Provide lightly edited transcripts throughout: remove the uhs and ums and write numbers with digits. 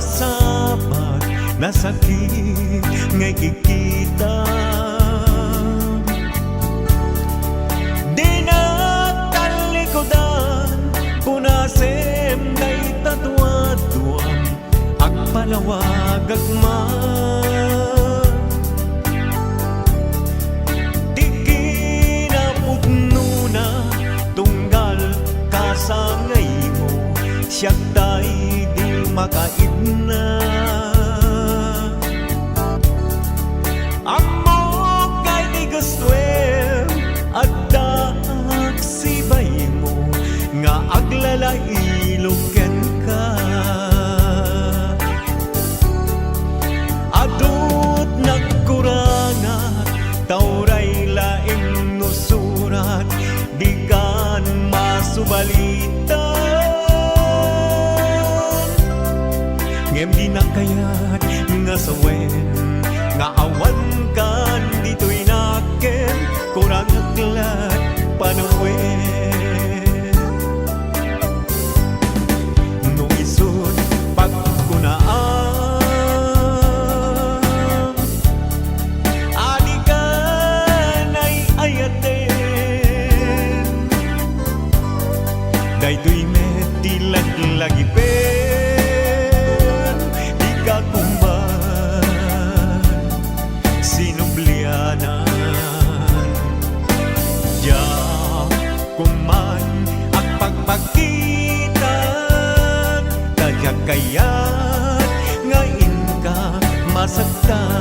masabat na sakit ngay kikita. Di na talikodan punasem day tatuaduan agpalawag agman. Di kinapudno na tunggal kasangay mo siyak day di makaidna. Amo kay di gustuem adda agsibay mo nga aglalailuken ka. Adut nagkurangat tauray laing nusurat di kan masubalitan. Ngem di na kayat nga sawen nga awan kan dito'y naken kurang aglat panawen. Nung isod pagkunaan adi ka na'y ayaten daytoy met tilag-lagi di ka kumban sinublianan. Ya kuman ang pagpagitan kaya kayat ngayon ka masaktan.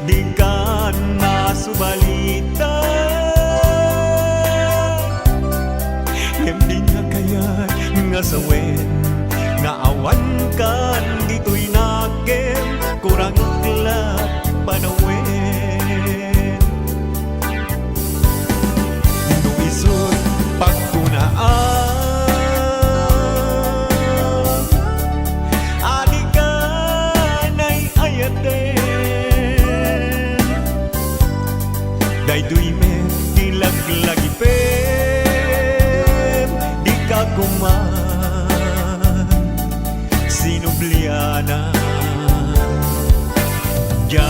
Di kan masubalitan ngem di nga kayat nga sawen nga awan kan dito'y naken kurang aglat panawen. Nung isod pagkunaan adi ka na'y ayaten daytoy met tilag-lagi di ka kuman sinublianan. Ya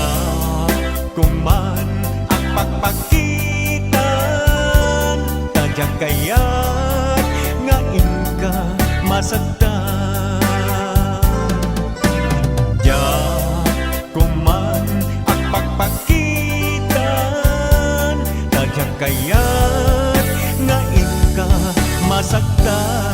kuman ang pagpagitan tadya kayat ngayon ka masaktan. Ya kuman ang pagpagitan kayat ngayon ka masaktan.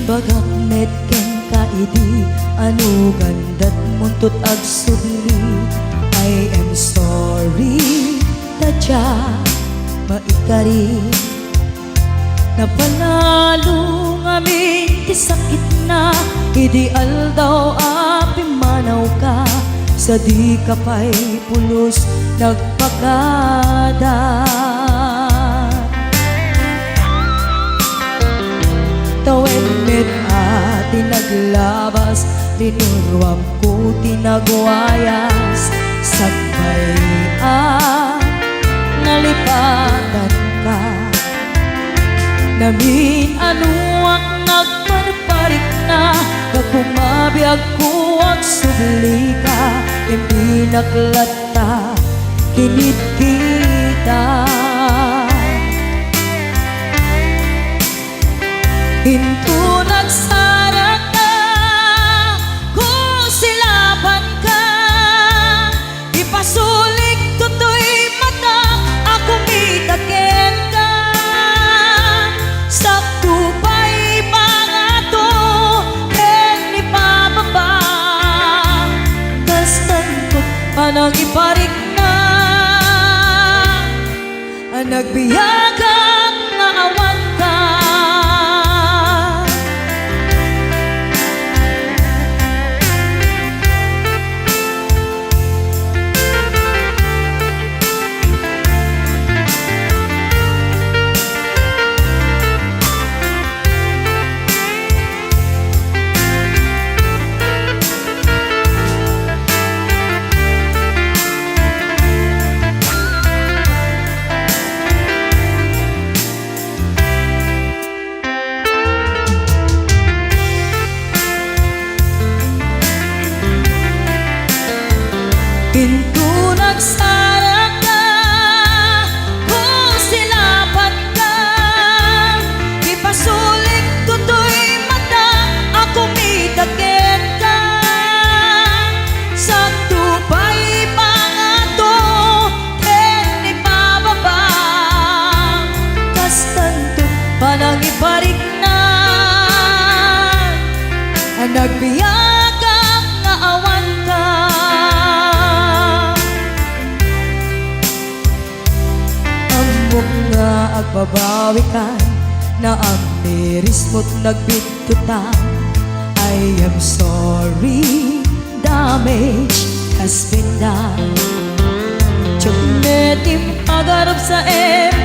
Bagak met ken kaidi anu gandat muntut agsudli. I am sorry tadya maikari napanalo ngamin ti sakit na ideal daw api manaw ka sa di kapay pulos nagpakada. Tawen met ati naglabas tinuruam ko tinagwayas sagbay nalipatan ka ngamin ano ang nagparparik na Nagpumabiyag ko ang subli ka Hindi naklata kinit kita Hinto nagsara ka kung silaban ka Ipasulik tutoy mata ako mitaken ka Sakto pa'y pangato ken ni pababa Kastantot panang iparik na Nagbiyagang nga awan ka Hinto nagsara ka kung silaban ka Ipasulik tutoy mata ako mitaken ka Sakto pa'y pangato ken ni pababa Kastantot panang iparik na Nagbiyagang nga awan ka Amok nga agbabawi ka Na ang miris mo't nagbitutan I am sorry Damage has been done Tiyagnetim agarap sa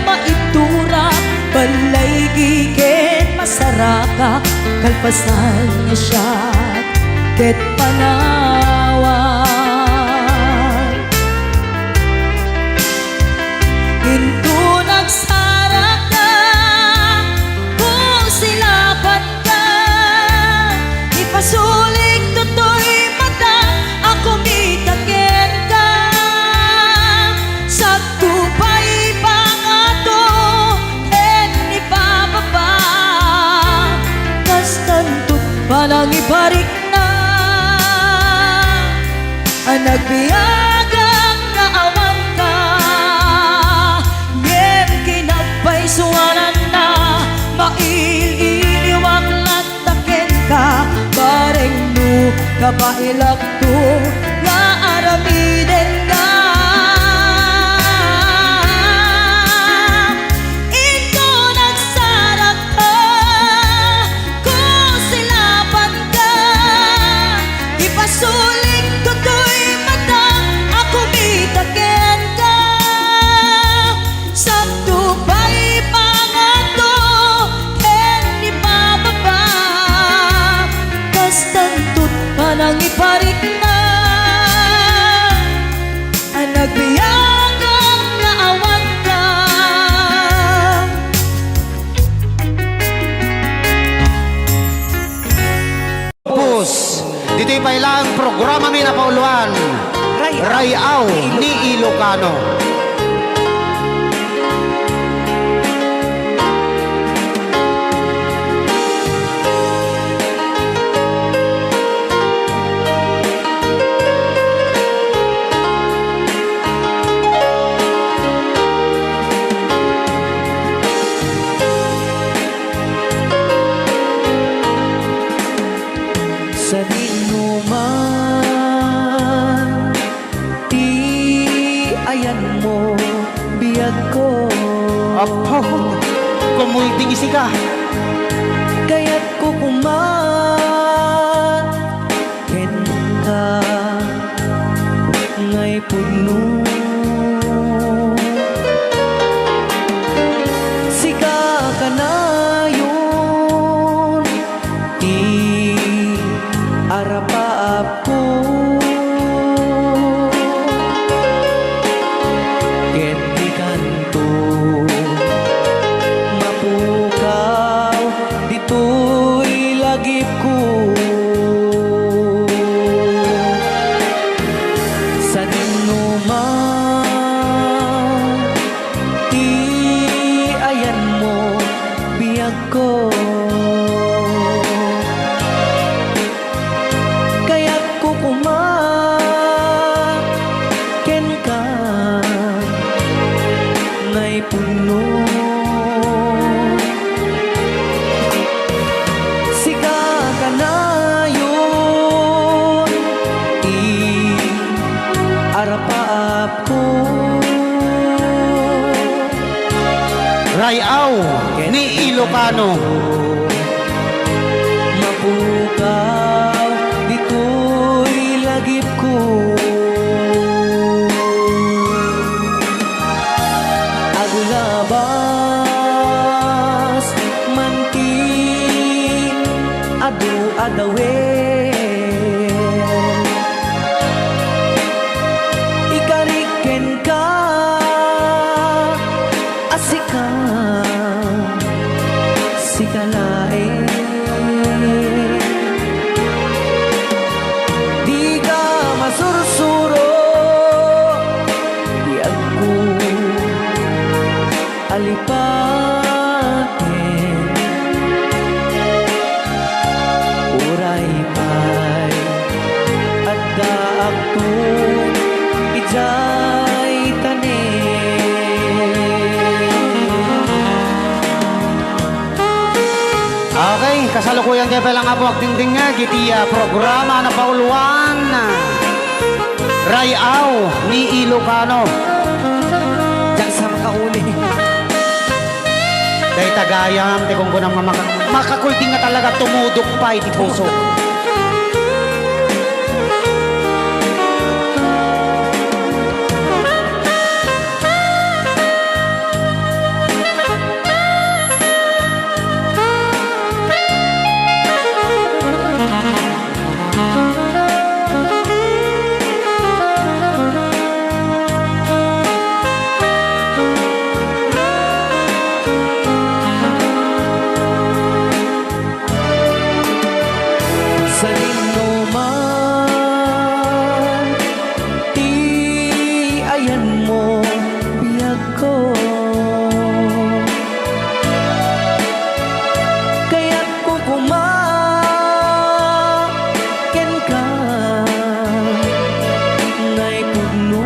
maitura Balay gigen masaraka Kalpasan niya siya ket panawan Hinto nagsara ka kung silaban ka Ipasulik tutoy mata ako mitaken ka Sakto pa'y pangato ken ni pababa Kastantot panang iparik na Nagbiyagang nga awan ka Ngem kinagpay suwanan na Maililiwag lataken ka Bareng no kabailak to Nga aramiden ka Ito nagsara ka kung silaban ka Ipasulik tutoy mata ako mitaken ka Sakto pa'y pangato ken ni pababa Kastantot panang iparik na Nagbiyagang nga awan ka Pus, dito'y pailang programa mi na pauluan Rayaw ni Ilocano Sa dinuman Ti ayan mo biyag ko Apo, kumulting isi ka Kaya't ko kuman Ken ka Ngay puno Sika ka na yun Ti arapaap ko Ken di kanto Mapuka ngay puno. Sika ka na yun, arap-arap ko. Rayaw ni Ilocano. Mapukaw, dito'y lagip ko. Aglabas, manting, adu-adawen. Ikariken ka, asika, sikalain. Di ka masursuro, di ako alipatin. Uray pa'y adda ako ijay tanin. Okay, kasalukuyan kayo palang nga po agdingding nga gitiya programa na pauluan. Rayaw ni Ilocano. Diyan sa makauli. Kay tagayam, ti kung kunang makakulting nga talaga tumudok pa iti puso. Sa man, ti ayan mo biyag ko. Kaya't kukumaken ka, ngay puno.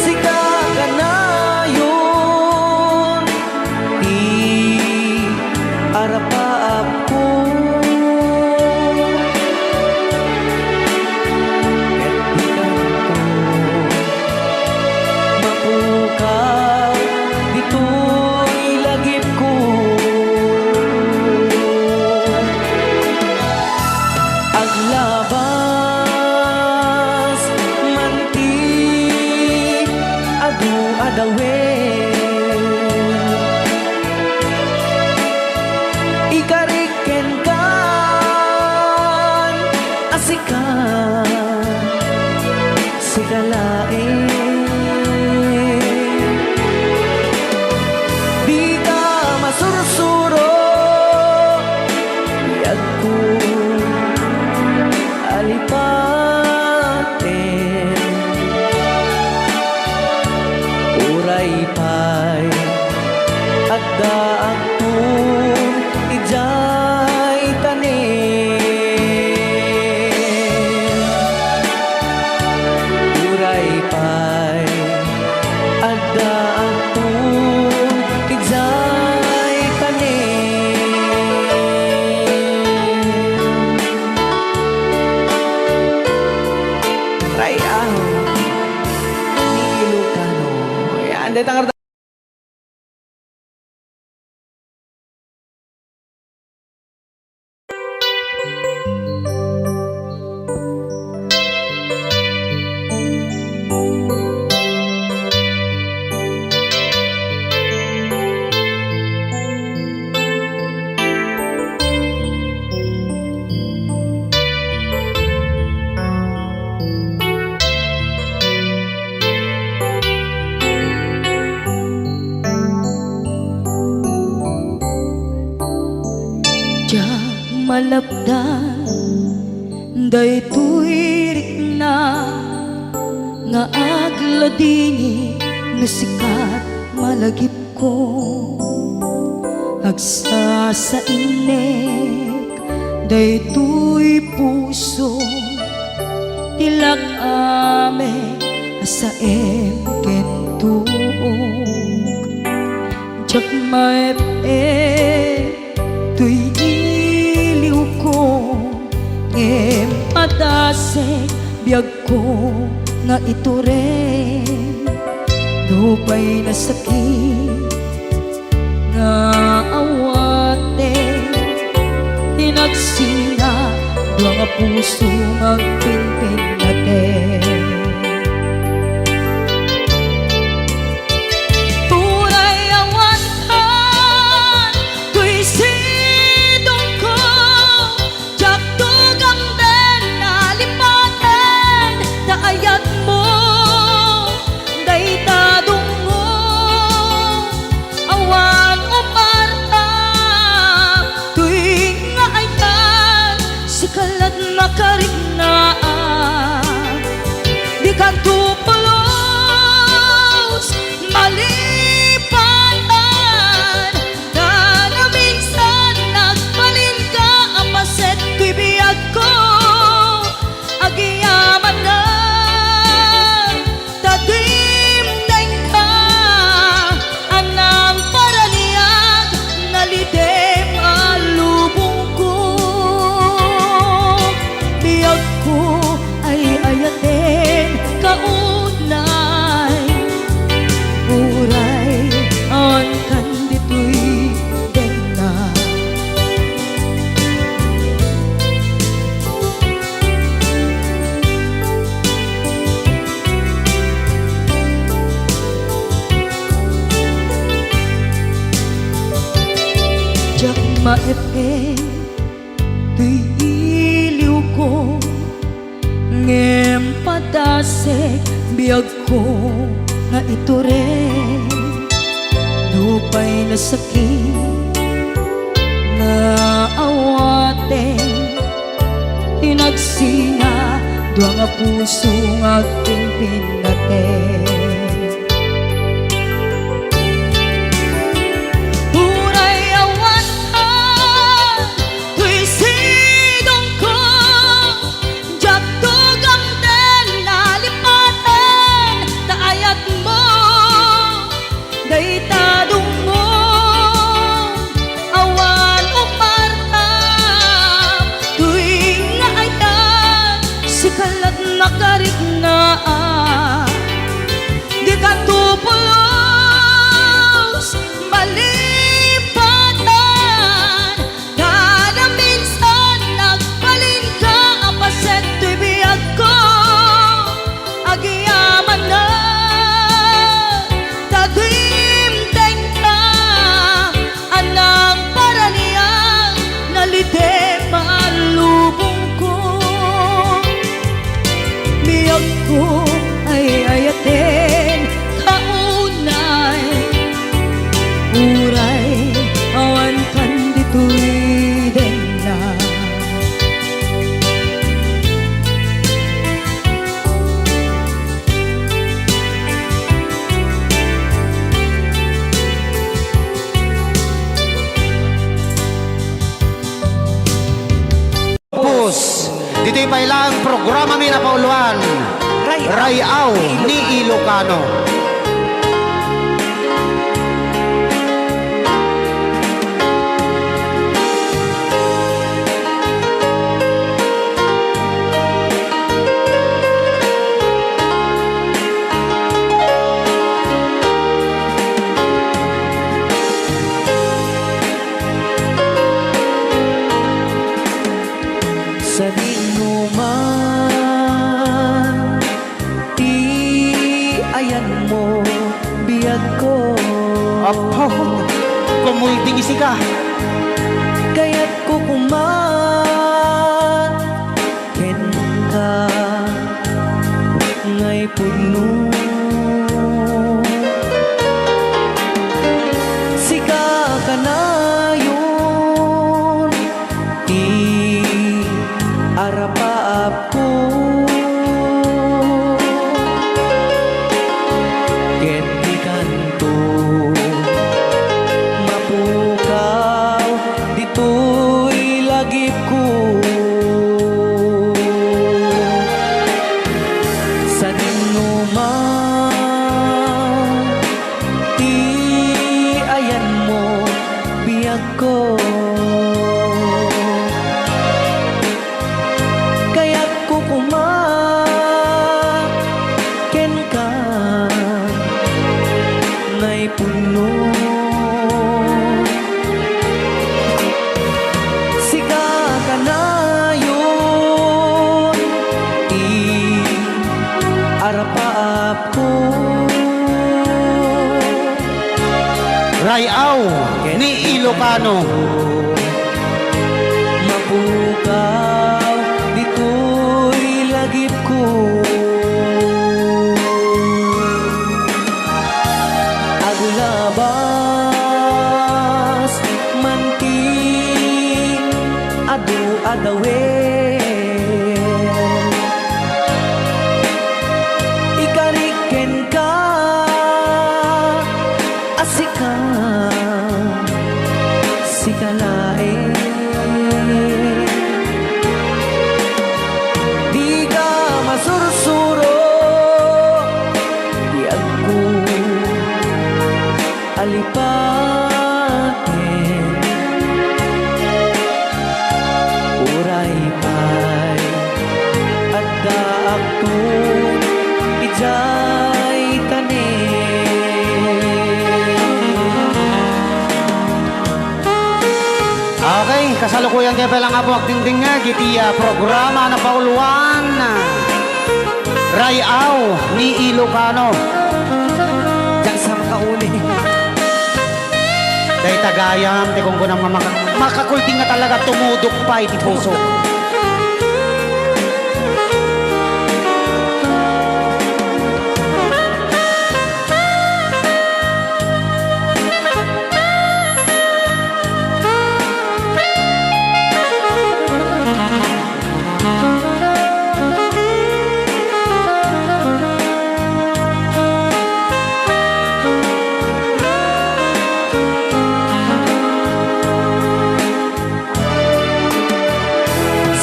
Sika ka na yun, arap-arap ko. Ket di kanto mapukaw, dito'y lagip ko. Aglabas, manti, adu-adawen. Ikariken kan, asika, sikalain. Di ka masursuro, biyag ko alipatin. Uray pa'y adda akong ijay tanin. Uray pa'y adda akong ijay tanin. Rayaw ni Ilocano. Yan, dito ang malapdan daytoy rikna nga agladini nga sikat malagip ko agsa sa inek daytoy puso tilak ame sa emkentuog jak tuy iliw ko ngem padasek biag ko nga ito rin lupay na sakit nga awate hinagsinga dua nga puso magpinpin natin. Di kan tupulos malipatan na na minsan nagbalin ka ang paset ko'y biyag ko agiyaman na tadimdeng ka anang paraniyag nalidem alubong ko biyag ko ay ayatin kaunay uray on kandito'y denga jak maepe tuy iliw ko ngem padasek biag ko nga ito rin lupay na sakit na awate hinagsinga dua nga puso nga pingpin natin. Nakarik na di ka tupulos malipatan kada minsan nagbalin ka ang paset to'y biyag ko agiyaman na tadimdeng ka anang paraniyang nalidem alubong biyag ko ay ayatin kaunay uray awan kandito'y denga Pus, dito'y pailang programa mi na pauluan Rayaw ni Ilocano. Sa dinuman ayan mo biyag ko Apo, kumulting isi ka. kaya't ko kuman ken ka ngay puno sika ka na yun arapaap ko ket di kanto mapukaw dito'y lagip ko sa dinuman paap ko. Rayaw ni Ilocano. Mapukaw, dito'y lagip ko. Agulabas, manting, adu-adawen. Ikariken ka, asika, sikalain. Di ka masursuro, di ako alipatin. Uray pa'y at daak to ijay tanin. Okay, kasalukuyan kayo palang nga po agdingding nga gitiya programa na pauluan. Rayaw ni Ilocano. Diyan sa makauli. Day tagayam, ti kung kunang makakulting nga talaga tumudok pa iti puso.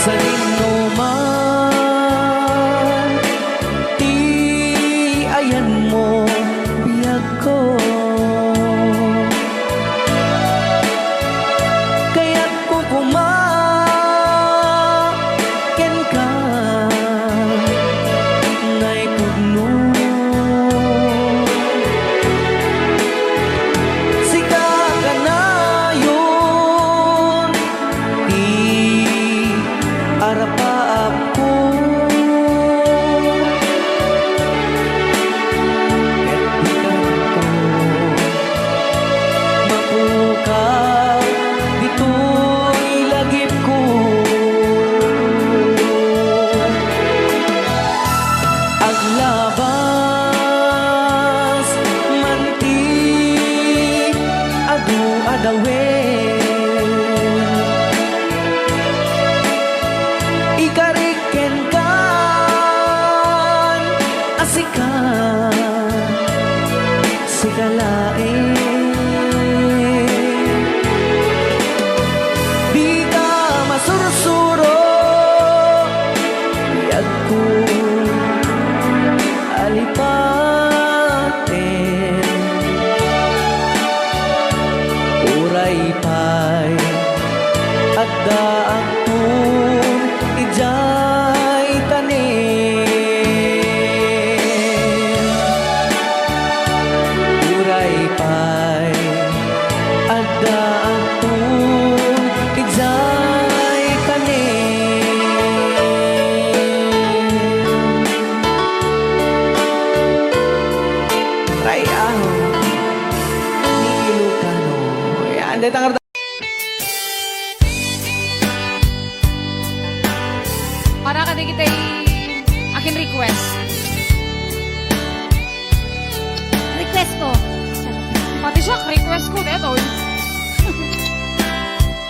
Sa man, ti ayan mo biyag ko. Kaya't kukumaken ka nga'y pugno. Sika ka na yun, arapaap ko. Ket di kanto mapukaw, dito'y lagip ko. Aglabas, manti, adu-adawen. Ikariken kan, asika, sikalain. Di ka masursuro, biyag ko alipatin. Uray pa'y at daak kong ijay tanin. Uray pa'y at daak kong ijay tanin. Rayaw ni Ilocano. Yan, detang Para ka din kita akin request. Request ko. Pati siya, request ko. Ito.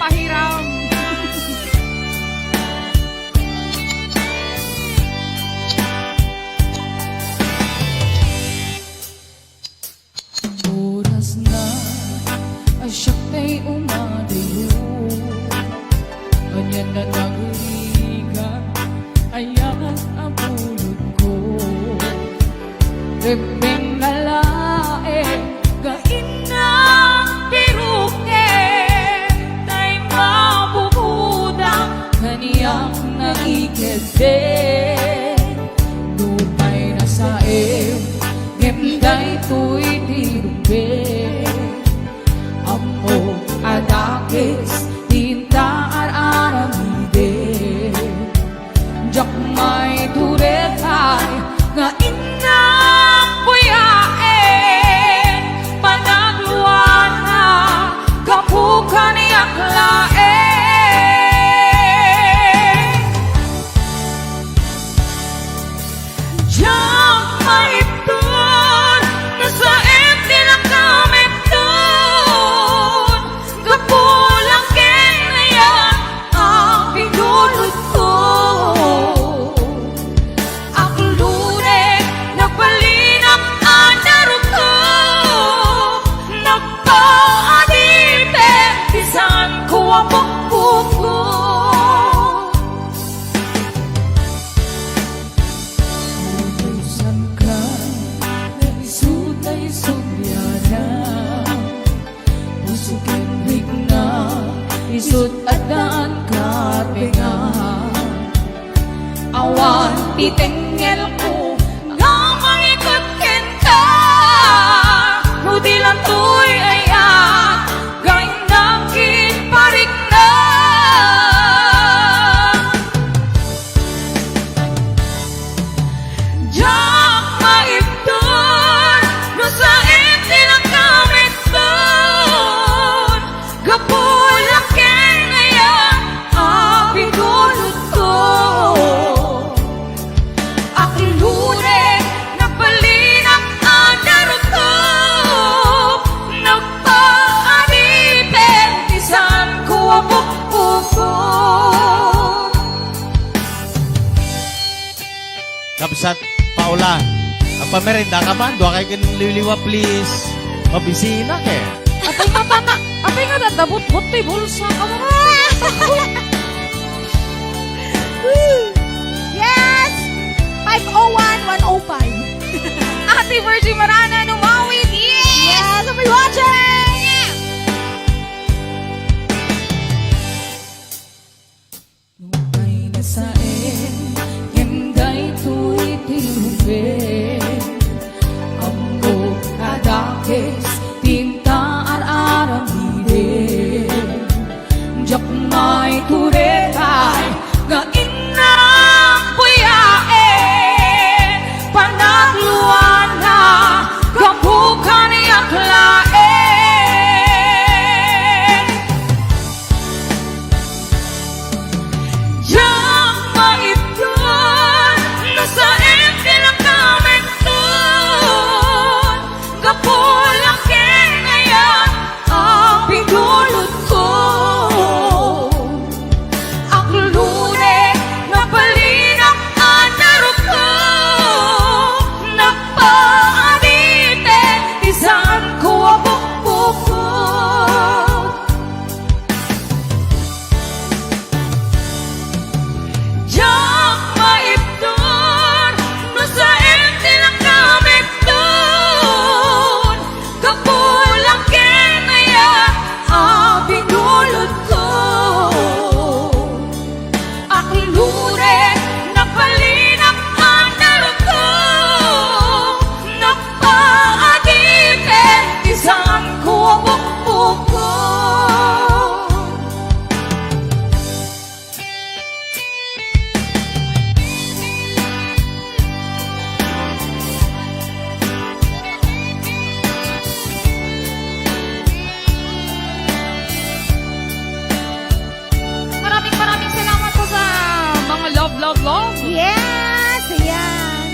Pahiram. Oras na ay siyak ta'y umadayo. Ganyan na nagrigan, ayan ang pulot ko. Rebeng na lae, gain na piruke. Ta'y mabubudang kaniyang naikete. Lumay na sa iyo, gemday to'y dirube. Amo adakis, tinta aramide. Jak may turekay, nga ina pitengel ko nga mangikutkin ka Hudi lang to'y ayak Gawin nakin parik na Diyak maibdon No sa iti lang kamit doon Gapulakin ayak Apigulot ko Akilure Nagbalinang anarot ko Nagpaanipin Isan ko abok-uko Kapsat, Paula, ang pamerenda ka man, doon kayo liliwa, please. Mabisina ke. Apay nga dadabot-bot to'y bulsa ka mo. Yes! 501-105. Ate Virgie Marana, numawit. Yes! Yes, I'll be watching! Nungay na saen, yenday to'y tilubin Ambo kadakes, tinta ar-aram hidin Diyak may turetay, nga inang puyain Panagluan na, kabukan yaklain Diyak maibdon, nasa ente lang kamit doon Kapulakin ngayon ang pindulot ko Aklure, napalinang anarot ko Nagpaanite, isan ko abok-buko Diyak maibdon, no sa ente lang kamit doon Kapulakin ayan ang pinulot ko Aklure, napalinang anarot ko Nagpaadipin, isan ko abok-buko Maraming salamat po sa mga love. Yes! Ayan!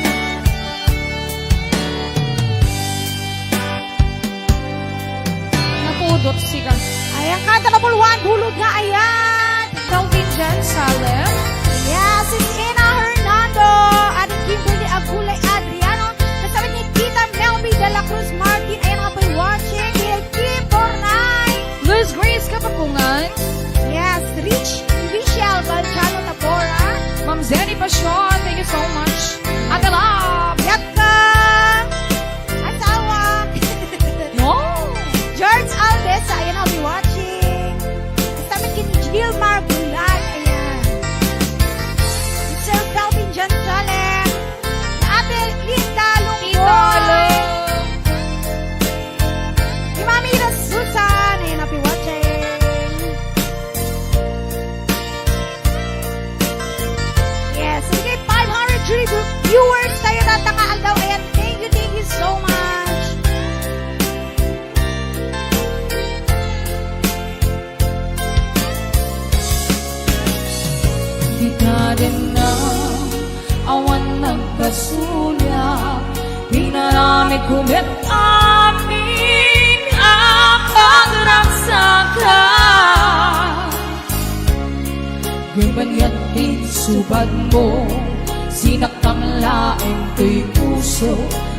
Napudot siya. Ayan ka, double one, hulog nga, ayan! Calvin Jan Salem. Yes, it's Ina Hernando, at Kimberly Agulay Adriano, kasama ni Tita Melby de la Cruz Martin, ayan nga po'y watching, Lil Kim Bornay, Luz Grace Kapakungan. yes, Richelle Balcano Tabora, Ma'am Zenny Pasyon. Thank you so much. Ate Love. Yatka, Asawa, No. George Alves, ayan I'll be watching, kasama ni Gilmar Bulan, ayan, Sir Calvin John Salem, Ate Linda Lungboy, si Mami Ira Susan, ayan I'll be watching. Yes, sige, 500 viewers tayo natakaan daw. Ayan, thank you so much. Di ka rin na awan nagkasulya Pinarami kumit amin ang pagragsakan Gabanyat din subad mo Sinaktang laing kay puso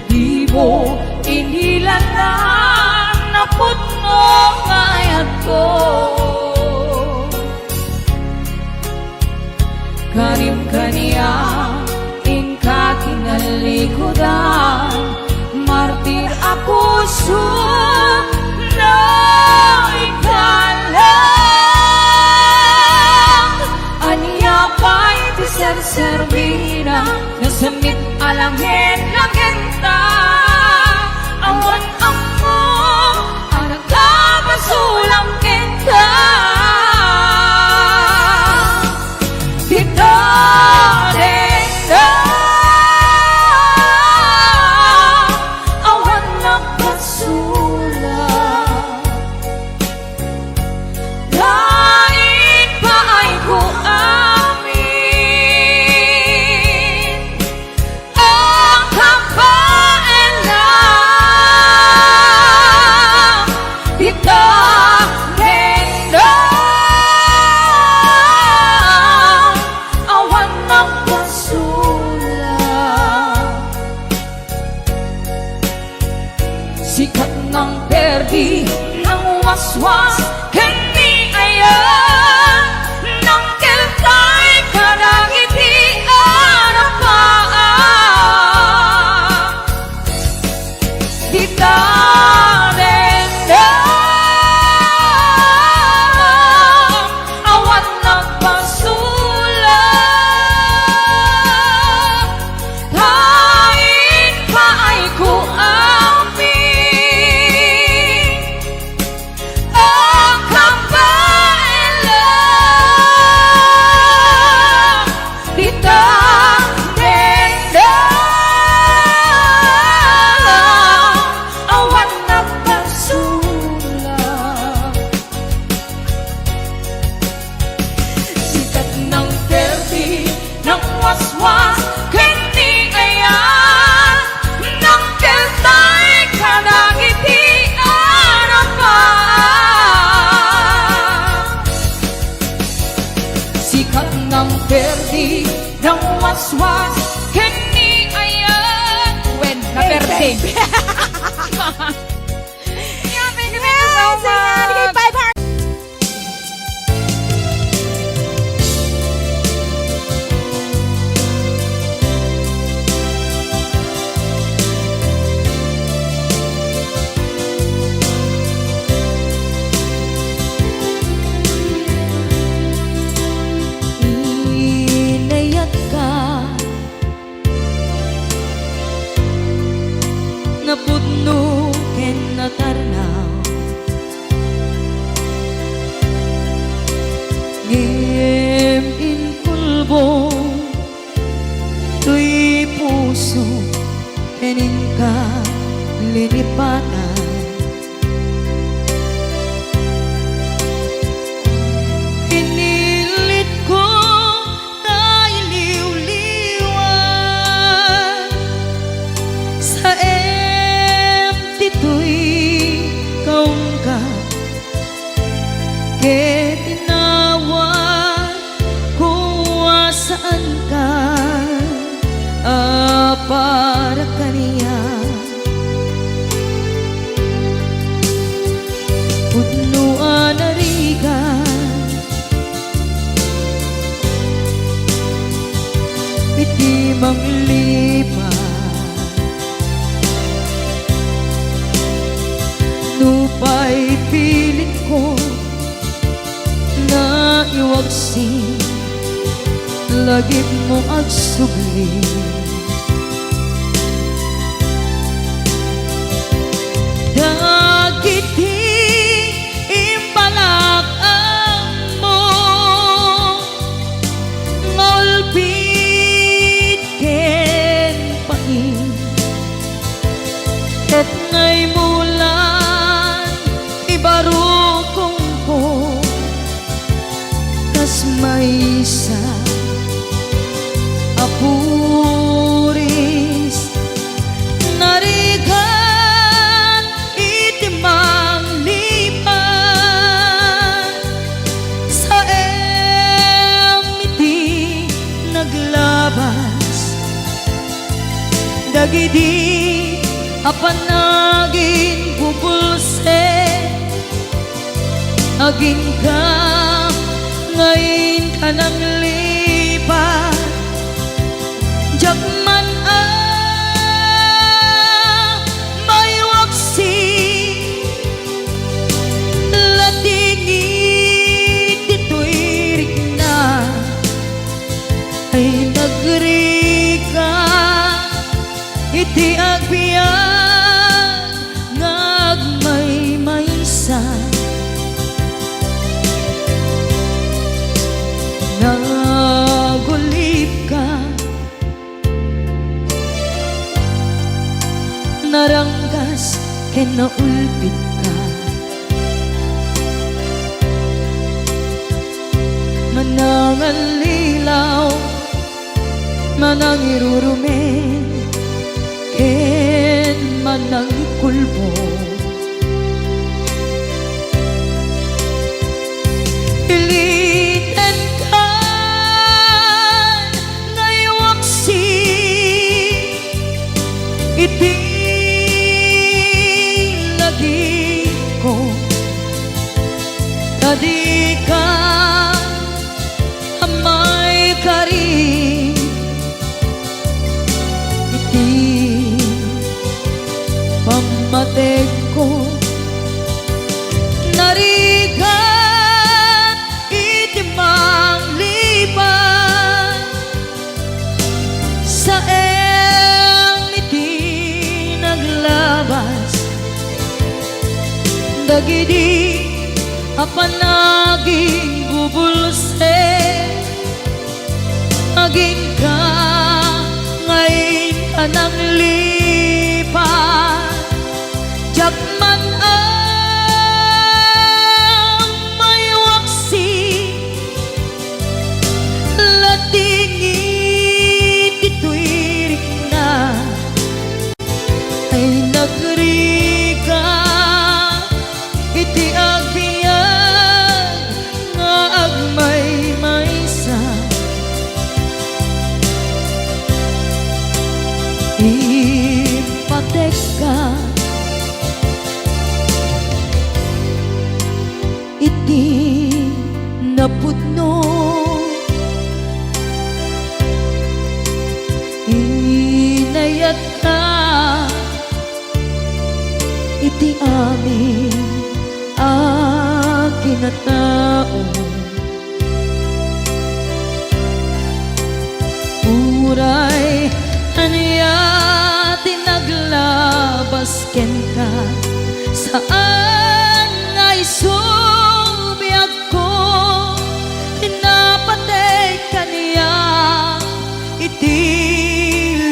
Di mo inilanan Naput mo ngayat ko Karim kaniya Inka kinalikodan Martir ako na ikalang Aniya pa'y tiserservira sikat ng perdi ng waswas, hindi ayan ng kiltay kadagitian ang paa. Di tanendang awan nagpasulang, kain pa ay kuamin ang kampailan. Di tanendang awan nagpasulang, sikat ng perdi ng waswas, hindi ayan ng keltay kadagitian ang paa. Sikat ng perdi ng waswas, hindi ayan when na perdi. Yeah, thank you so much. Bigay 500. Inayat ka napudno ken natarnaw, ngem in kulbo tuy puso kenin ka linipatan. Pinilit ko na iliw-liwan sa empty to'y kaong ka, ket tinawag kung saan ka, para kaniya. Pudnuan arigan iti manglipat, nupay pilit ko na iwagsin, lagip mo agsubli. Dagiti imbalak mo ngolpit ken pain, ket ngay mulan ibarukong ko kas maysa apuris narigan iti manglipan sa emiti naglabas, dagidi apanagin bubulse aging ka ngayon ka nang lipat. Jakman may waksi latingit dito'y rigna ay nagrika iti agbiyan ngagmay maysa nagulip ka, naranggas ken naulpit ka, manangan lilaw manang irurumen ken manang kulbo. Iliten ka ngayawaksi iti na di ka may kari iti pamatek ko narigat iti manglipan sa iti naglabas dagidi apanaging bubulse aging ka ngayon ka nang lipat Jakman ang may waksi latingit ito'y na ay nagrika iti agbiyan nga agmay maysa ipatek ka iti napudno inayat ka iti amin akinatao uray aniya tinaglabas ken ka saan ay subiyag ko tinapatay kaniya iti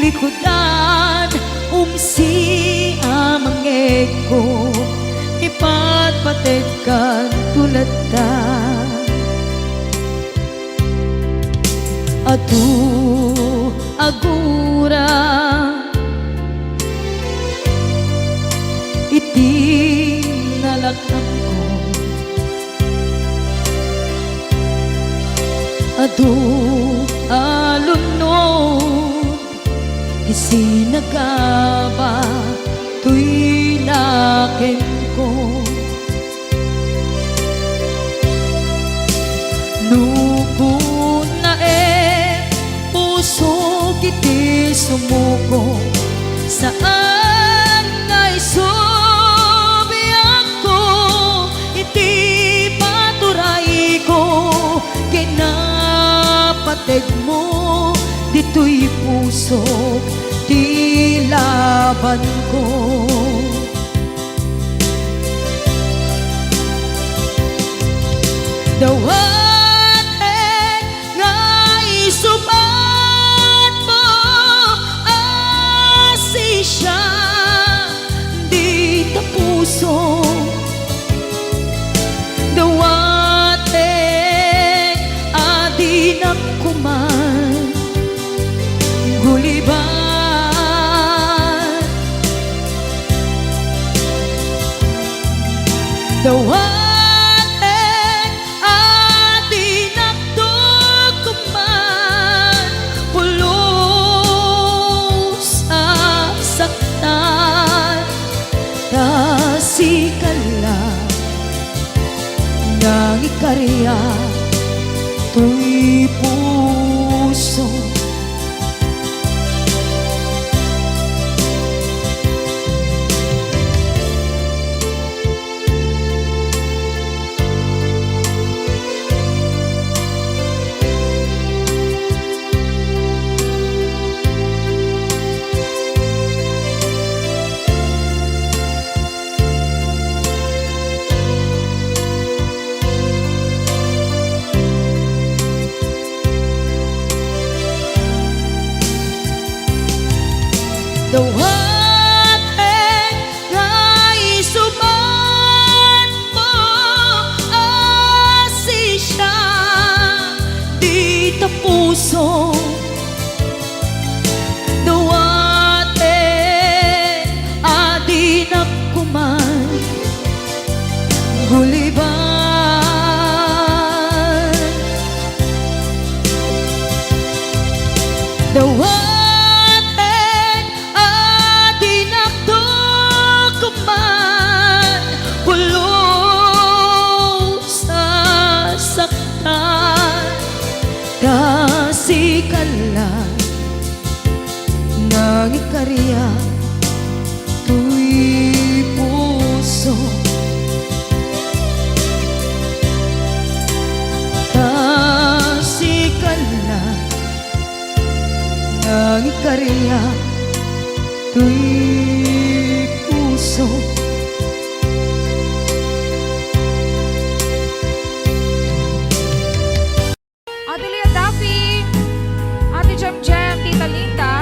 likodan umsi amangeg ko ipatpatid ka tulad ta atu agura iti nalakam ko adu alunod isinagaba tuy naken ko nukun na puso kiti sumuko saan ngay subiyag ko iti paturay ko kinapatid mo dito'y puso di laban ko dawat nga isubat mo asisya di ta puso dawat adi nakuman guliban dawat nang ikarya tuy puso tuy puso tasikal na ng ikarya tuy puso Ate Lea Duffy, Ate Jem Jem, Tita Linda,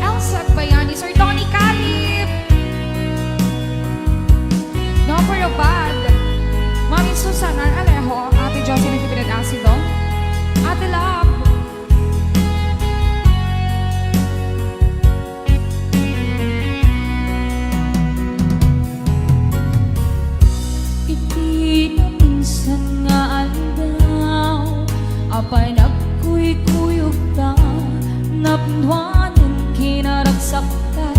Elsa Bayani, Sir Donnie Calip, Number of Bad, Mami Susana Alejo, Ate Jocelyn Kipinag Asido, Ate Love, iti na minsan nga aldaw apay nagkuy-kuyog ta napnwanan kinaragsak ta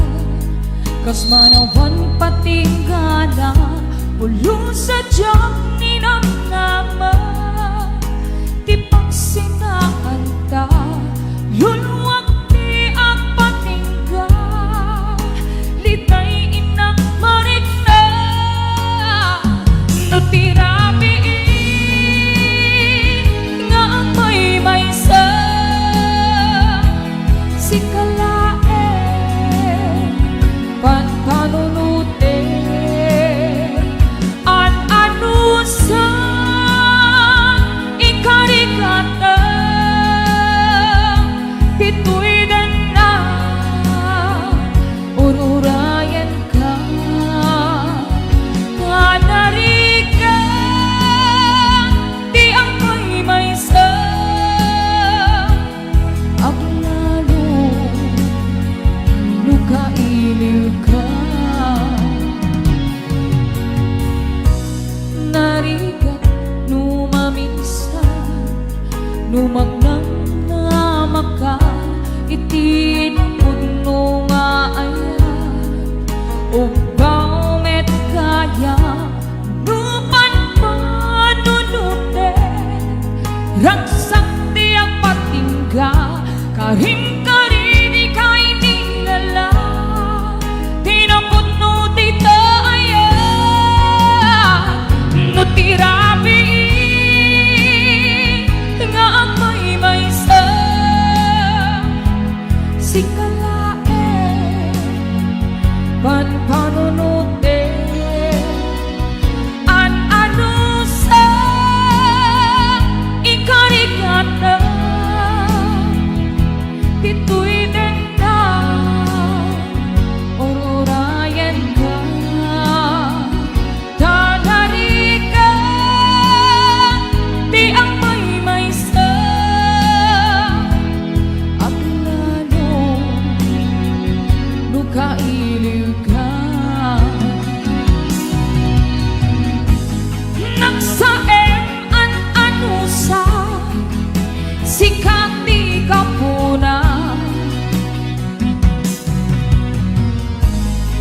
kas manawan patinggana ulo sa diyang ninamnama ti pagsinaan ta lulwag ti ang patingga litay inang marikna no tirabi nga ang may sa si kalae panpanunute an anusa ikarikata pituy dan na ururayan ka kanarika di ang may sa aglalo lukailiw ka narigat numaminsan numagnang namaka iti puno nga ayan ubaw met kaya nupan panunute ragsak di ang patingga karim karini kay nilala tinapot no tita ayan no tirabi nga ang may sa si kalae panpanunute an anusa ikarikata pituy din na ururayan ka tanarika di ang may sa aglalo lukailiw ka nagsaem an anusa sikat di kapuna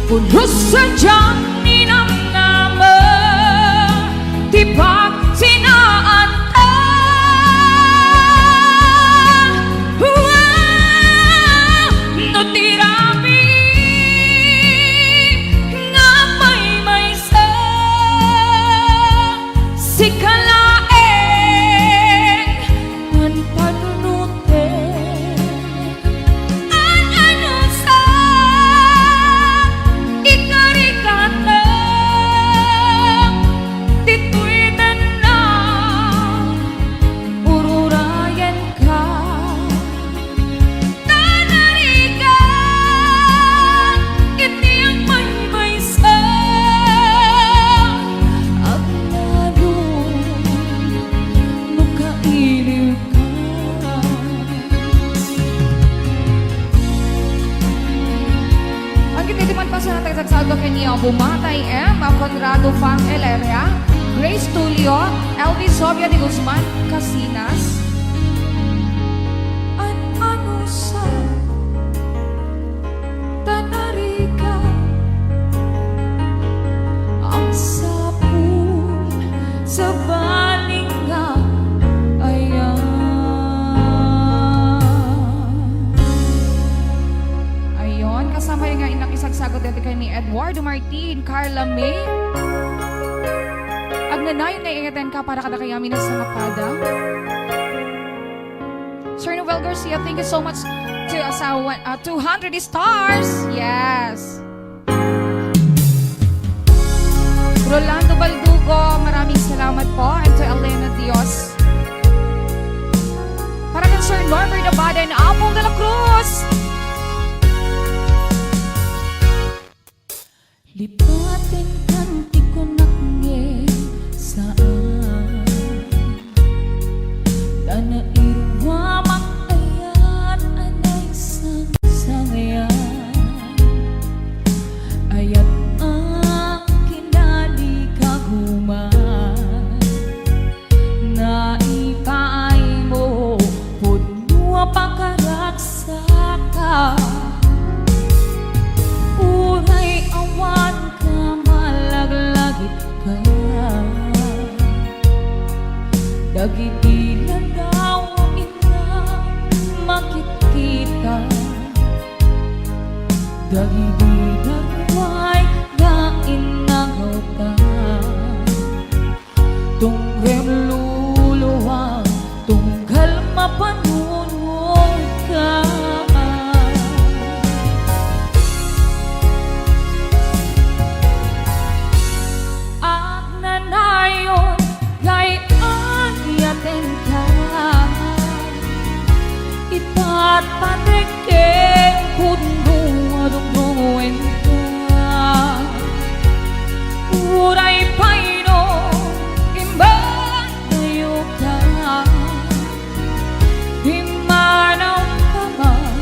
pulos sa diyang ninamnama di pagsinaan ta no tirabi nga may sa si kalaeng panpanunute an anusa ikarikata tituitan na ururayan ka tanarika iti ang may sa aglalo lukailiw ka ang kititiman pa sa natin sa kanya Bumatay M. Conrado Fang Eleria, Grace Tulio, Elvis Sofia de Guzman Casinas, an anusa tanarika ang sapul sa balinga ayan samay nga inang isagsagot dito kay ni Eduardo Martin, Carla May. Agnanayon nga ingatan ka para kada kay amin sa napada. Sir Noel Garcia, thank you so much to sa 200 stars. Yes. Rolando Baldugo, maraming salamat po. And to Elena Dios. Para kay Sir Norbert Abada and Apple de la Cruz. Lipatin kanti ko naknge saan Dana irwa makayan anay sangayan Ayat ang kinali kaguman Naipaay mo puno pangkaraksa ka Uray awan ka, malaglagit ka Dagidilan daw ang ina makikita Dagidilan way na inagaw ka Tungrem luluwang, tunggal mapanunong ka Agnanayon, gayaan yatin ka Ita't patikin, kundo adong-dunguen ka Uray paino, imbang tayo ka Himanaw ka man,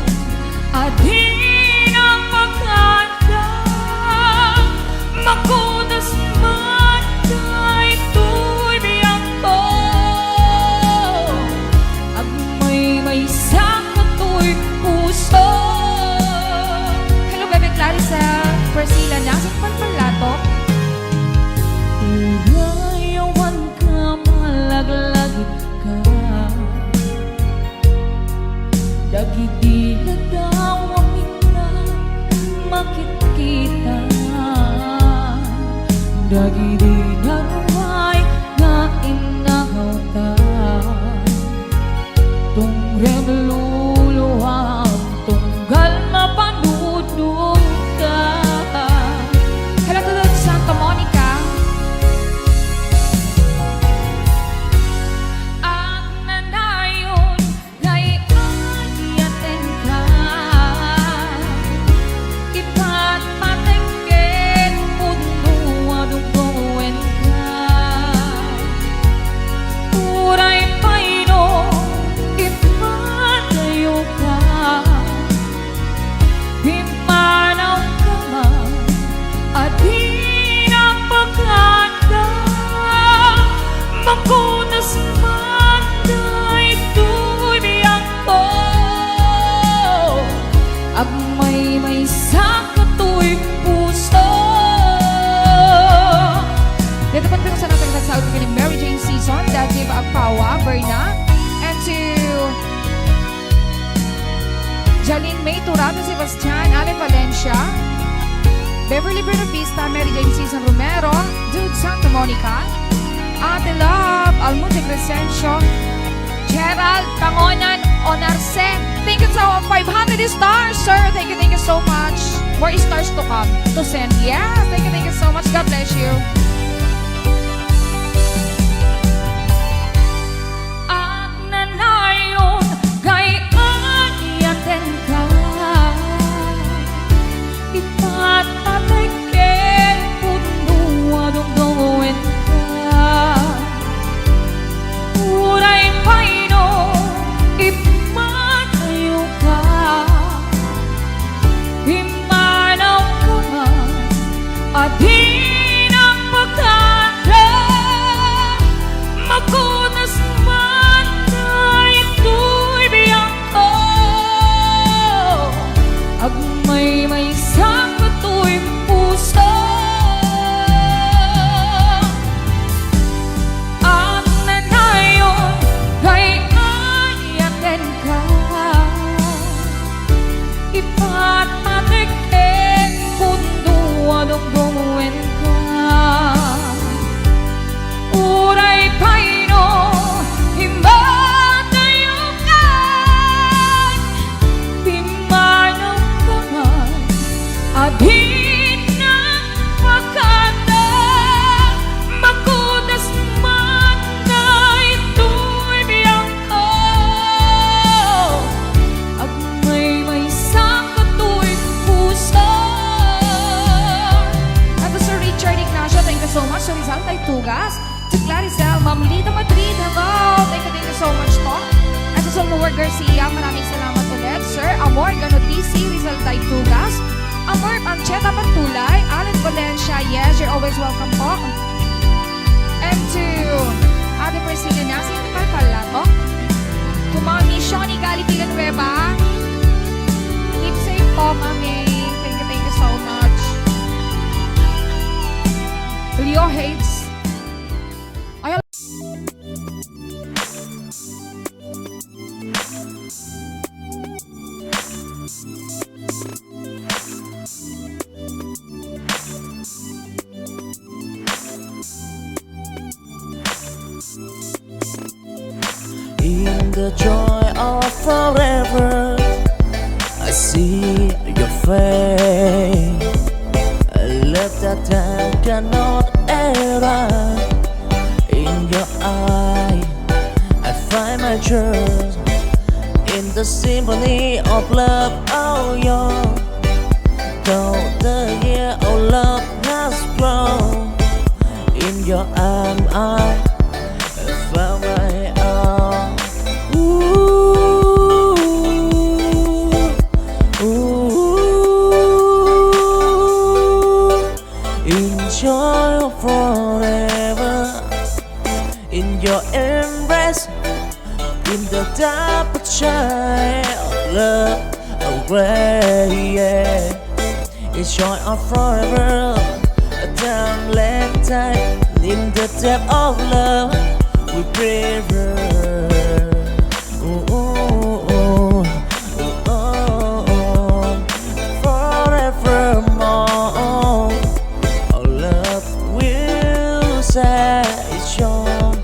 adin ang magkanda Makudas man ito'y biyang ko At may sakato'y puso Hello, Bebe Clarissa Priscilla, nasaan panpalato? Urayawan ka, malaglagit ka Dagiti na daw ang ina makikita Dagiti na ruway na inagaw ka Tungrem luluwang, tunggal mapanudong ka Hello to Santa Monica. Agnanayon, gayaan yatin ka Ipa't patikin, puno adong-dunguen ka Uray paino, ipatayo ka Himanaw ka man, adin ang pagkanda Makunas man na ito'y biyang ko At may sakato'y puso Dito pa rin sa natin nagsasagot ka ni Mary Jane Season, Daddy Agpawa, Berna, and to Jaline May Turado, Sebastian, Ale Valencia, Beverly Bernavista, Mary Jane Season Romero, Dude Santa Monica, Ate Love, Almunte Crescencio, Gerald Pangonan Onarse. Thank you so 500 stars, sir. Thank you so much. More stars to come to send. Yeah, thank you so much. God bless you. Agnanayon, gayaan yatin ka Ipa't patikin, puno adong-dunguen ka Uray paino, ipatayo ka Himanaw ka man, adin ang pagkanda Makunas man na ito'y biyang ko At may sakato'y puso Agnanayon, gayaan yatin ka Ipa't patikin ken pundo adong-dongwen ka. Uray paino himatayukan pimanaw ka man adhin ng pagkata makudas man na ito'y biyang ka at may sakato'y pusa. At Sir Richard Ignacio, thank you so much. So Rizal Tugas, to Claricel, Ma'am Lita Madrid, hello, thank you so much po. At sa Sumawar Garcia, maraming salamat ulit. Sir Amor Ganotisi, Rizal Tugas, Amor Pancheta Pantulay, Alan Valencia, yes, you're always welcome po. And to Ate Priscilla Nasi Palpalato, to Mami Shoni Gali Villanueva, keep safe po, Mami. Thank you so much. Leo Hates, ay, In the joy of forever, I see your face. I love that time cannot err. In your eye, I find my truth. In the symphony of love, oh yeah. Though the year of love has grown, in your arm I found my own. Ooh, ooh. Enjoy forever in your embrace, in the dark child of love away. Yeah. Enjoy forever, a time left time in the depth of love we prefer. Ooh, ooh, ooh, ooh, ooh. Forevermore, our love will say it's yours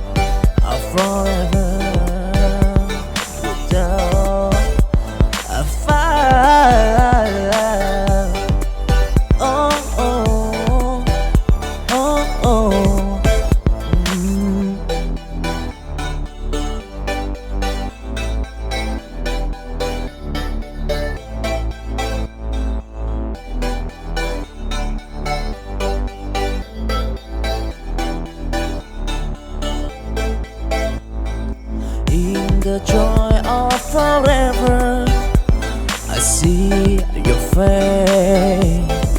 forever without a fire. Oh, oh, oh, oh. In the joy of forever, I see your face.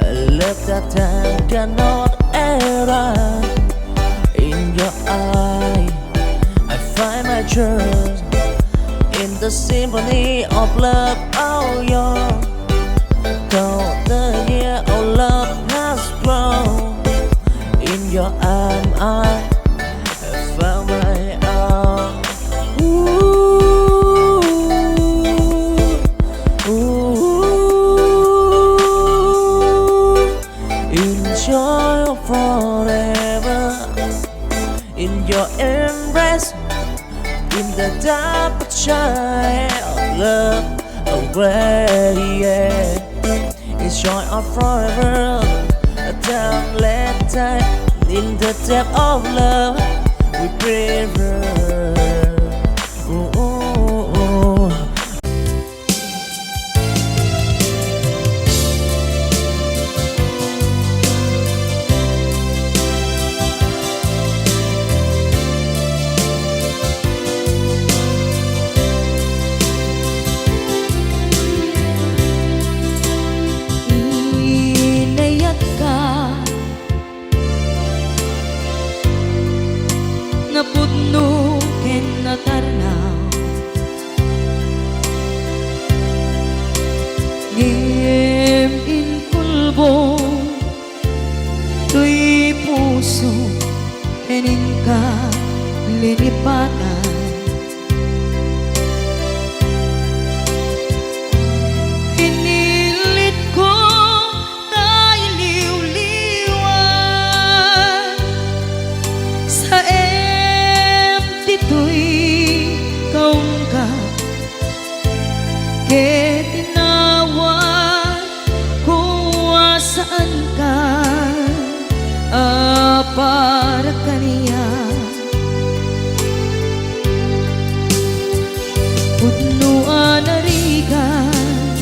I left that time cannot err. In your eye, I find my truth. In the symphony of love, oh yeah. Though the year of love has grown, in your arm I found my own. Ooh, ooh. Enjoy forever in your embrace, in the dark child of love away. Yeah. Enjoy forever, a time left time in the depth of love we prefer. Ooh, ooh, ooh. Inayat ka napudno ken natarnaw ngem in kulbo tuy puso enin ka lilipatan inilit para kaniya. Pudnuan na rigan,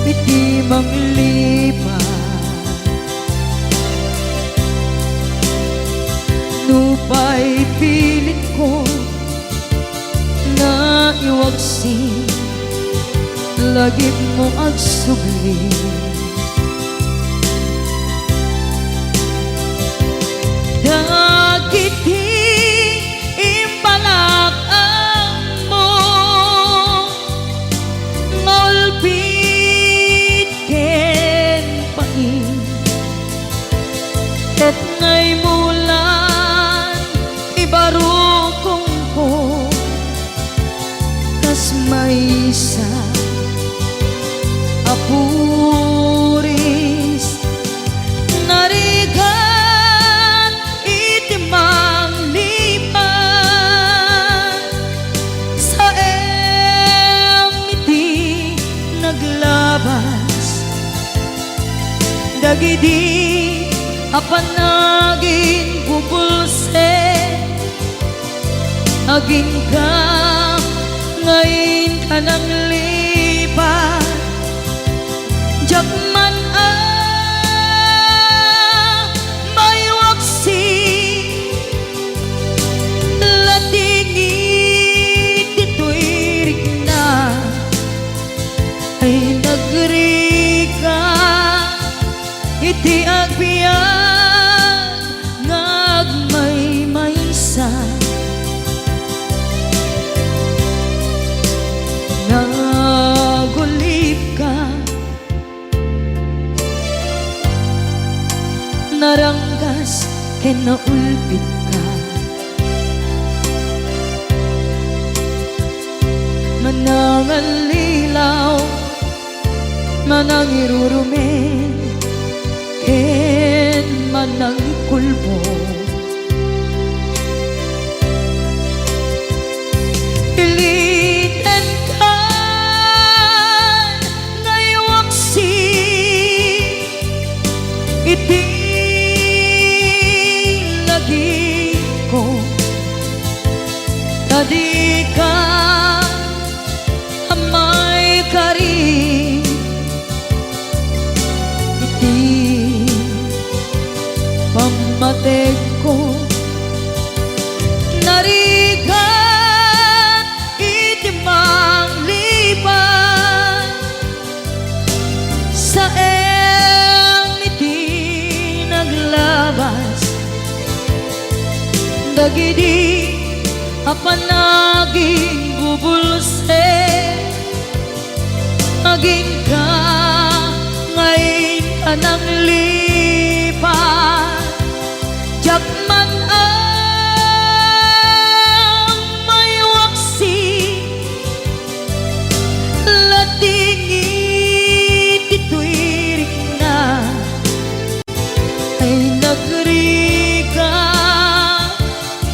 piti manglipat, nupay pilit ko na iwagsin, lagip mo agsugli. Dagiti imbalak ang mo, ngolpit ken pain, ket ngay mulan ibarukong ko, kas may isa apuris narigan itimang lipan, sa iti naglabas, dagidi apanagin bubulse, aging ka ngayon ka nang lipat. Jakman may waksi, latingit dito'y rigna, ay nagrika iti agbiyan ngagmay maysa, nagulip ka, naranggas ken naulpit ka, manangalilaw, manangirurumen, ken manangikulbo. Piliten ka ngaywaksi, iti lagi ko, tadi ka amay kari, iti pamatek ko, narigan iti manglipan, sa iti naglabas, dagidi apanaging bubulse, aging ka ngayon ka nang lipat. Jakman may waksi, latingit ito'y rigna, ay nagrika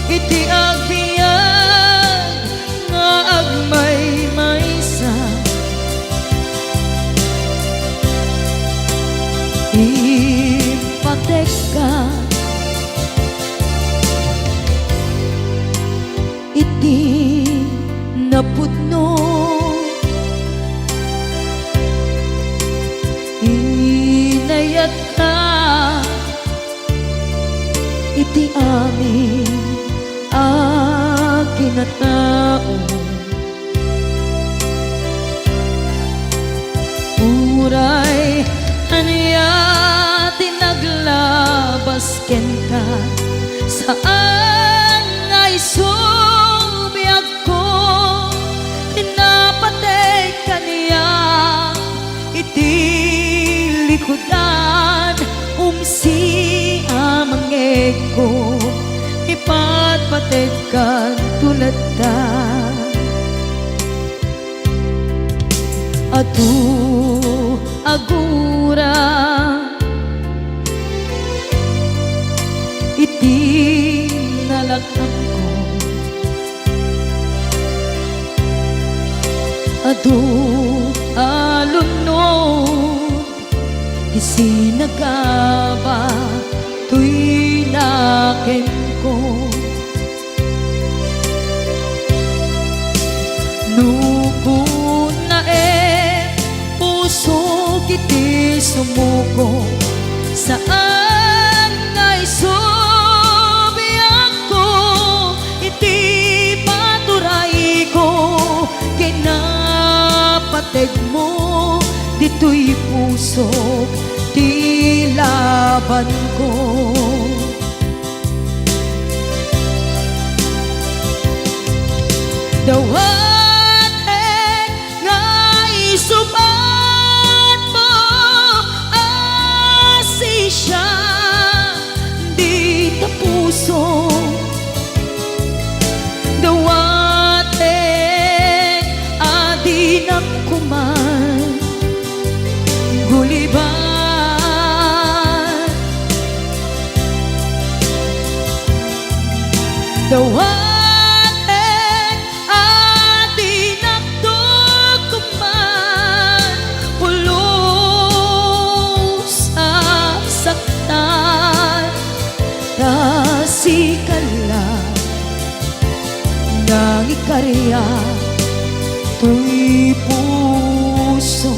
iti agbiyan nga agmay maysa, ipatek ka iti napudno, inayat ka iti amin akin na tao, uray aniya tinaglabas ken ka, saan ngay subiyag ko, tinapatay kaniya iti likudan, umsi amangeg ko, ipatpatekan tulad ta. Atu agura iti nalakang ko, adu alumno Kisinagaba tuy nakin ko Nukun na puso kiti sumuko Saan ngay subiyak ko Iti paturay ko Kinapateg mo Dito'y puso Di laban ko Dawaten nga isubat mo Asi siya Di ta puso Dawaten adi na kuman Guliban Dawaten adi nagtukuman Pulos saktan Kasikala Nang ikarya Tuy puso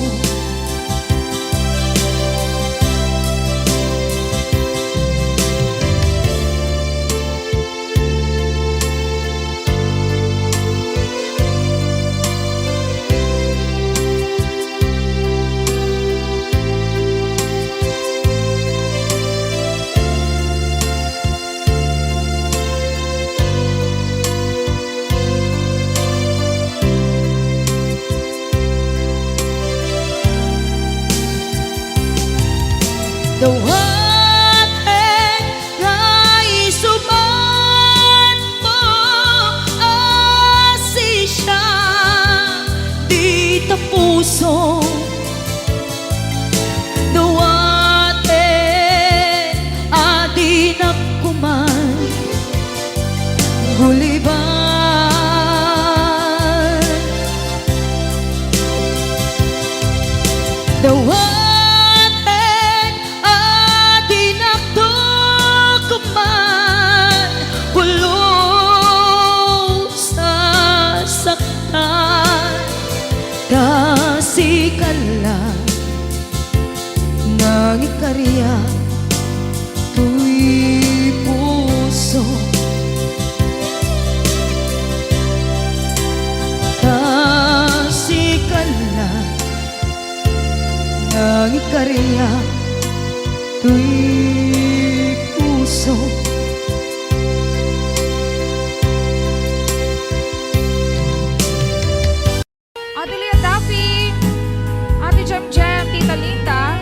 Dawaten nga isubat mo Asi siya Di ta puso Dawaten adi na kuman Guliban Dawaten Kasikala Nang ikarya Tuy puso Kasikala Nang ikarya Tuy puso Ate Lea Daffy, Ate Jem Jem, Tita Linda,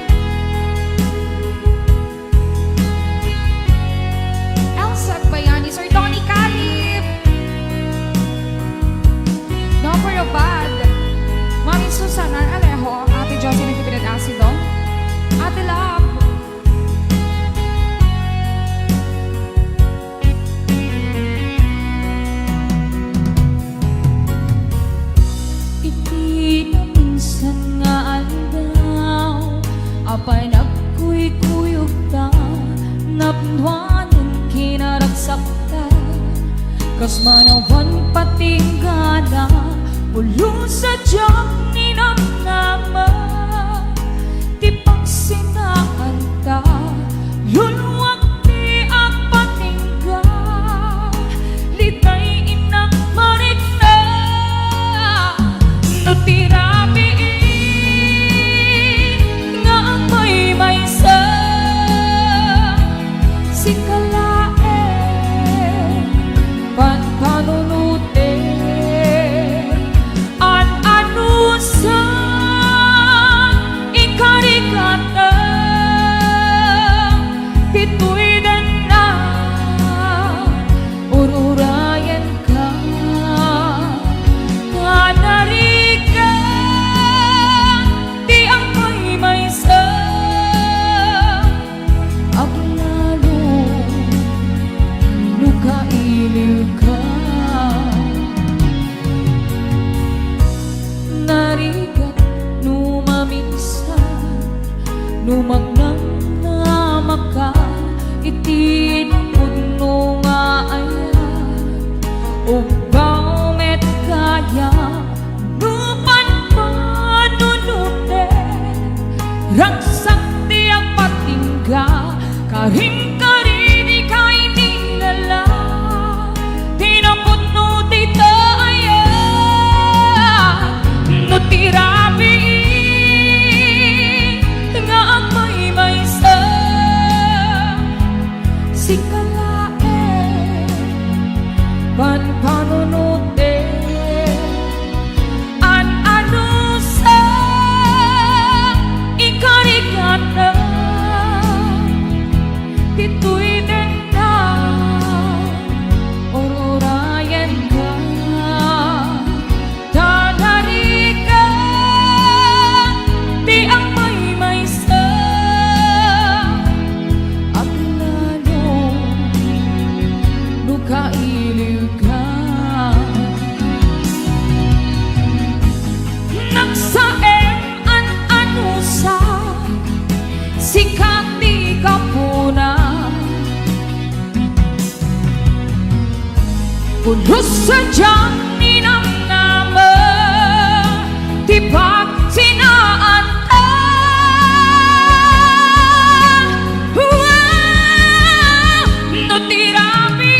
Elsa Bayani, Sir Donnie Calip, Number of Bad, Mami Susana Alejo, Ate Josie Nagpipilit Asido, Ate Love, Iti na minsan nga aldaw Apay nagkuy-kuyog ta Napnwanan kinaragsak ta Kas manawan patinggana Ulo sa diyang ninamnama Ti pagsinaan ta Lulwag ti ang patingga Litay inang marikna Natirapiin nga ang may sa sikalain panpanunutin an anus Lumagnang na maka iti pudno nga ayan o baumet kaya lupan panunute rangsak di ang patingga karim karimi kay nilala tinapudno dito ayan no tirabi nga ang may sa si kalae panpanunute an ano sa ikarigana tituy din na ororayan ka dadari ka di ang may sa at lalo lukailiw ka nagsaem an ano sa sikat di ka puna pulos sa diyang ninamnama di pag sinaan ka no tirabi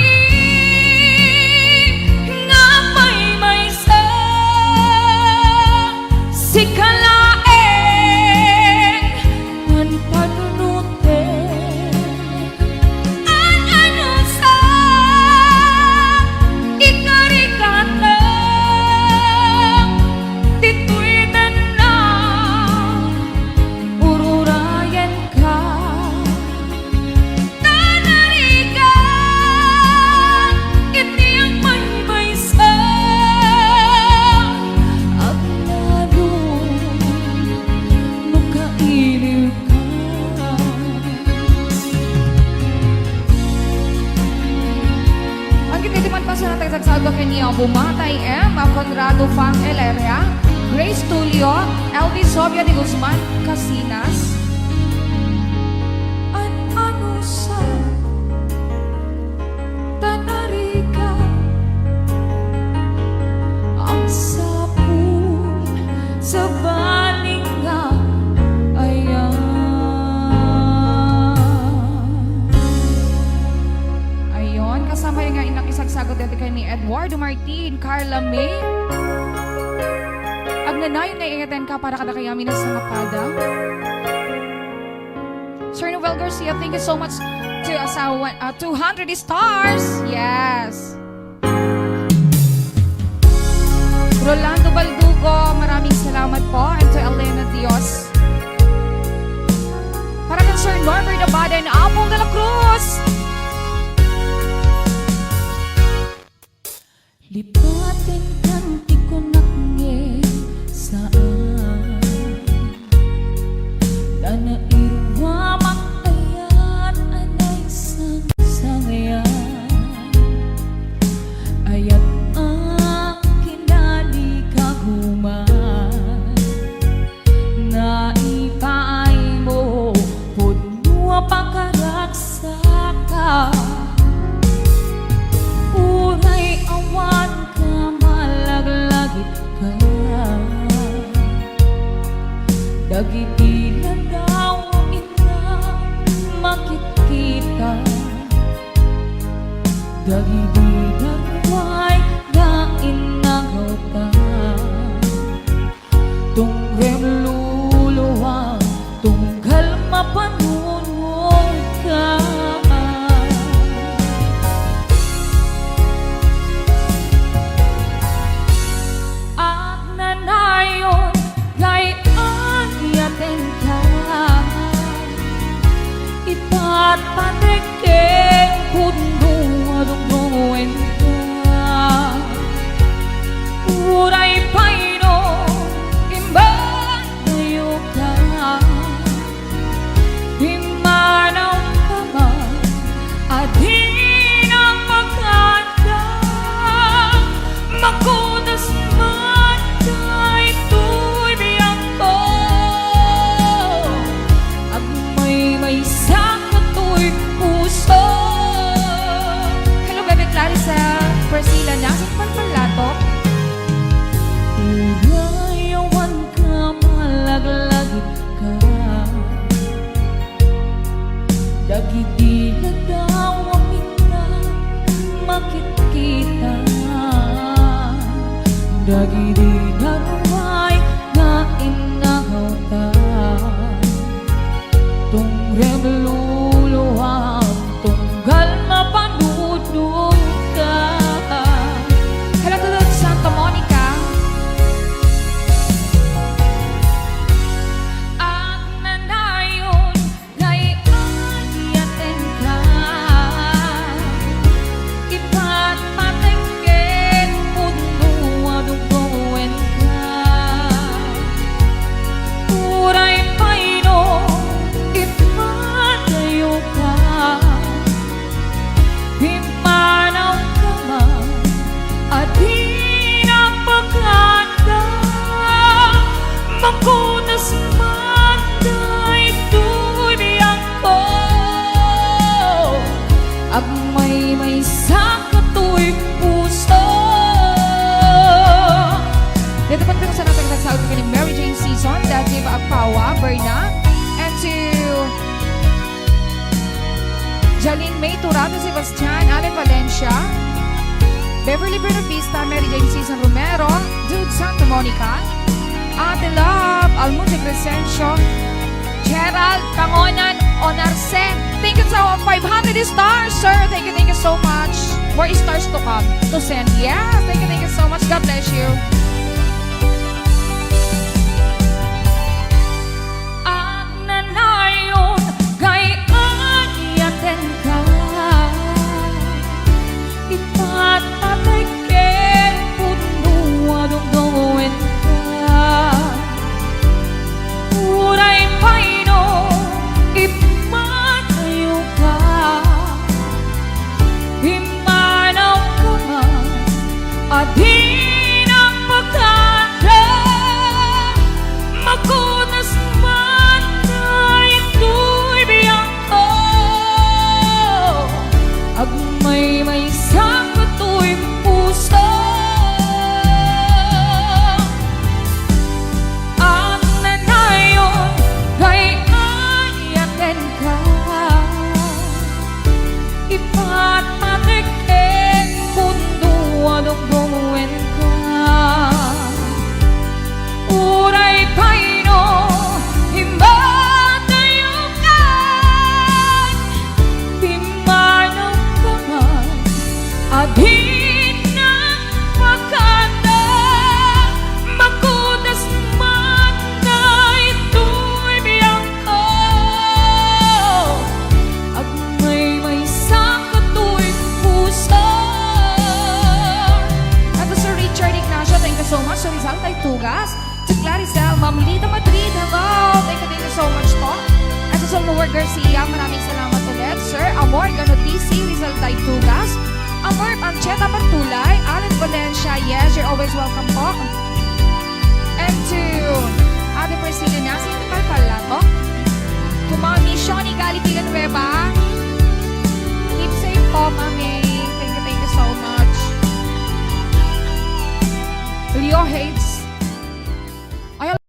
nga may sa si kalaeng ang panunute ang ano sa ikarigana tituinan na ururayan ka tanarigan iti ang may sa at lalo lukailiw ka Ang ginitiman pa sa natagsagsaga kaniya Bumatay M. Conrado Fang Eleria, Grace Tulio, LV Sofia de Guzman Casinas. an ano sa tanarika ang sapul sa balinga ayan Ayon, kasama yung nga inang isagsagot dito kay ni Eduardo Martin, Carla May. Agnanayon na ingatan ka para kada kayami na sa mapada. Sir Noel Garcia, thank you so much to 200 stars. Yes. Rolando Baldugo, maraming salamat po. And to Elena Dios. Para kay Sir Norbert Abada and Apple de la Cruz. lipatin kan ti konaknge saan dana irwa makayan anay sangayan ayat ang kinali kaguman na ipaay mo puno pangkaraksa ka uray awan ka malaglagit ka dagiti na daw ina makikita dagiti nagway na inagota tunggem luluwa tunggal mapanunong ka agnanayon gay agyaten ka ipatpatekeng pundo adungdunguen ka uray paino imban tayo ka himanaw ka man adin ang pagkanda makudas man kay tuy biyang ko dagiti naruay nga inahawtan tung remluluham tunggal mapanudod ka. Hello to Santa Monica. Ang nanayon ngay ayaten ka ipat patingin puno adugoen ka uray paino ipatayo ka himanaw ka man adi na pagkanda makunas man na ito'y biyang ko at may sakato'y puso. Dito pa sa natin nagsaot ka ni Mary Jane Season, dati ba Agpawa, Berna, and to Jaline May Turado, Sebastian, Allen Valencia, Beverly Buenavista, Mary Jane Season Romero, Dude Santa Monica, Ate Love, Almonte Crescencio, Gerald Pangonan Onarse. Thank you so 500 stars, sir. Thank you so much. More stars to come to send. Yeah, thank you so much. God bless you. Ang nanayon kay ayaten ka ipat patingin puno adugoen ka uray paino ipatayo ka himanaw ka man adi na pagkanda makunas man na ito'y biyang ko at may sakato'y puso. Ang nanayon kay ayaten ka ipat patingin puno adugoen ka uray paino himatayo ka himanaw ka man adhin na pagkanda makunas man na ito'y biyang ko at may sakato'y puso. At Sir Richard Ignacio, thank you so much. Sir Rizal Tugas, to Claricel, Ma'am Lita Madrid, hello. Thank you so much po. At sa Solmowar Garcia, maraming salamat ulit. Sir Amor Ganotisi, Rizal Tugas, Amor Pancheta Pantulay, Allen Valencia, yes, you're always welcome po. And to Ate Priscilla Nasi, Palpalato,